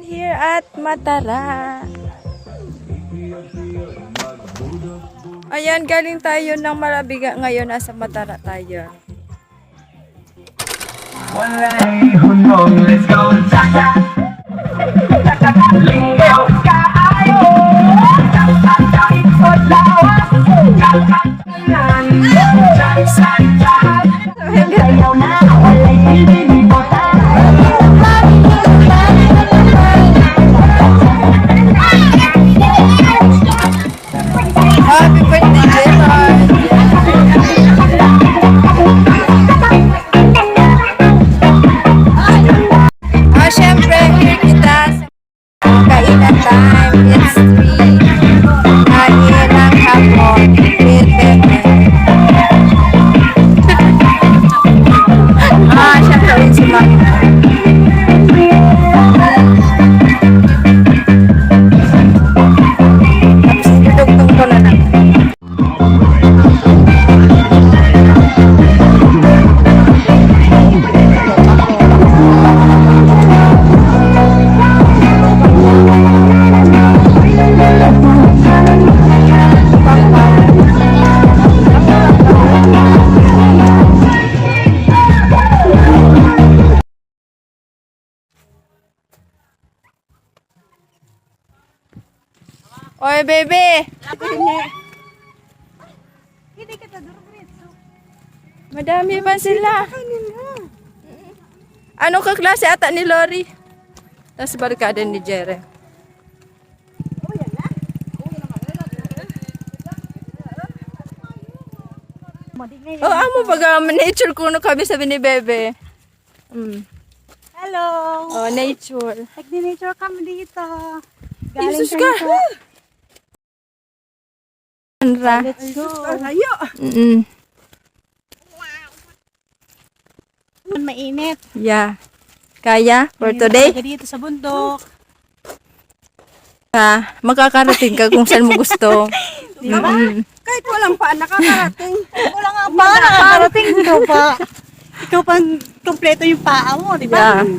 Here at Matara. Ayan, galing tayo ng Malabiga ngayon. Nasa Matara tayo. Let's go, Tata. Ligaw ka ayo. Tata ikot lawas. Tata sayaw na walay pinipota. Happy birthday, Jason! Syempre, here kita sa kainan time. It's 3. Kain ng hapon. With Bebe. Syempre, ulit si Mama. Tapos, dudugtong ko na lang. Oy, bebe! Madami pa sila. Anong kaklase ata ni Lori? Tapos barkada ni Jere. Oh, amo pag nature kuno kami sabi ni Bebe. Hello! Oh, nature. Nag-nature kami dito. Jesus ka! Anra. Let's go. Mainit. Yeah. Kaya for today? Dito sa bundok. Makakarating ka kung saan mo gusto. Kahit walang paa nakakarating. Wala nga paa nakakarating. Ikaw pang kompleto yung paa mo, di ba? Yeah.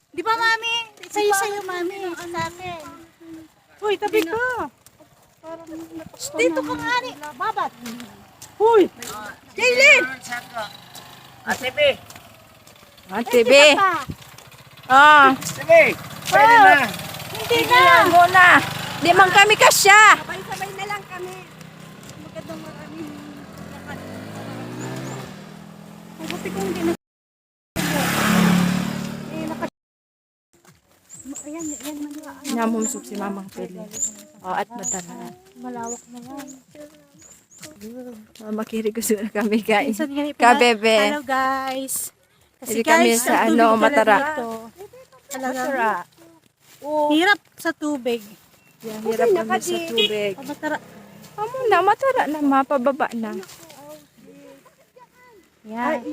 Di ba, Mami? Sa'yo, Mami. Sa akin. Uy, tabi ka. Dito ka nga ni. Babat. Uy! Jaylin! Ate B. Sige, pwede na. Hindi na. Yan muna. Di man kami kasya. Sabay-sabay na lang kami. Magandang maraming lakad. Mabuti kung hindi na. Ayan, Namumusok si Mamang Pili. At Matara. malawak na yan. Makirig gusto na kami guys. Minsan ganito na. Kabebe. Hello guys. Hindi kami sa ang tubig Matara. talaga dito. Talaga. Matara. Hirap sa tubig. Yan, hirap kami sa tubig. Matara. Amo na, Matara na, mapababa na. Yan.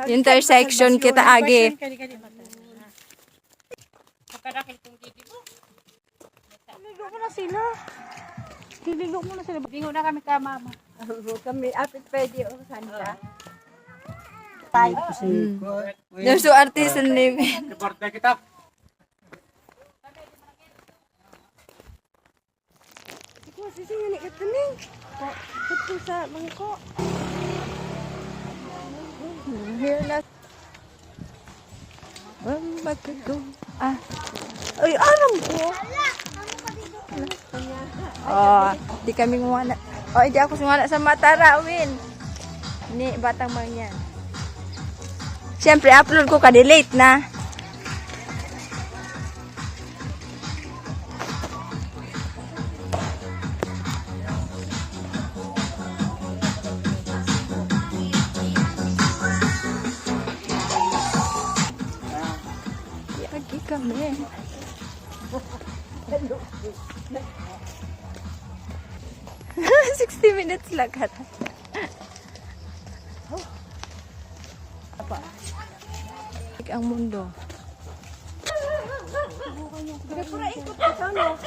Intersection kita agi. Ligo mo na sila. Ligo mo na sila. Ligo na kami ka mama. Kami apit pwede o sanda. Tayo. So artisan ni Reporter kita. Ikaw, sisi nga ito ni. Ito sa mangko. Here na. Magkago. Ay, aram ko. Di kami ngumana. Hindi ako sumana sa Matara, Win. Ni batang mangyan. Siyempre, upload ko ka-delete na. Lagi kami. Hello. 60 minutes lang kata. Apa? Ang mundo. Pura ikot ka sa ano.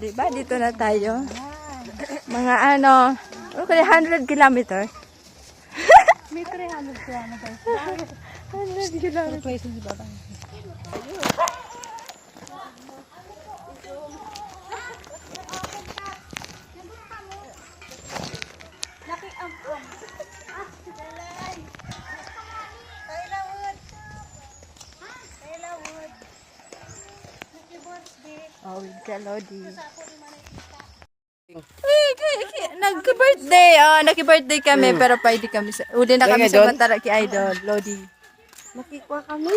Diba? Dito na tayo. Mga ano, Okay, 100 kilometers. May 300 kilometers. 100 kilometers. Surprise si Baba. Oh, with ka, Lodi. Nag-birthday. Oh, nag-birthday kami, pero pwede kami sa... Uli na kami sa Matara kay Idol, Lodi. Makikwa kami.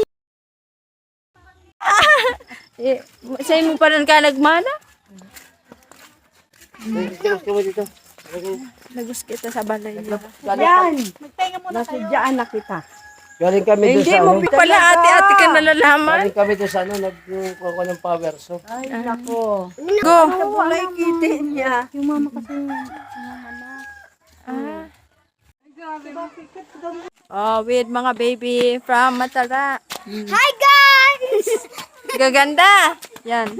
Sa'yo mo pa rin ka nagmana? Nagus kita sa balay nila. Yan! Magpahinga muna tayo. Nasadyaan na kita. Galing kami doon Hindi sa mo ano. pala ate-ate ka nalalaman. Galing kami doon sa ano, nagkuha ko ng power. So, Ay, nako. Go. Wala kitin niya. Yung mama kasi Oh, with mga baby from Matara. Hi guys! Gaganda. Yan.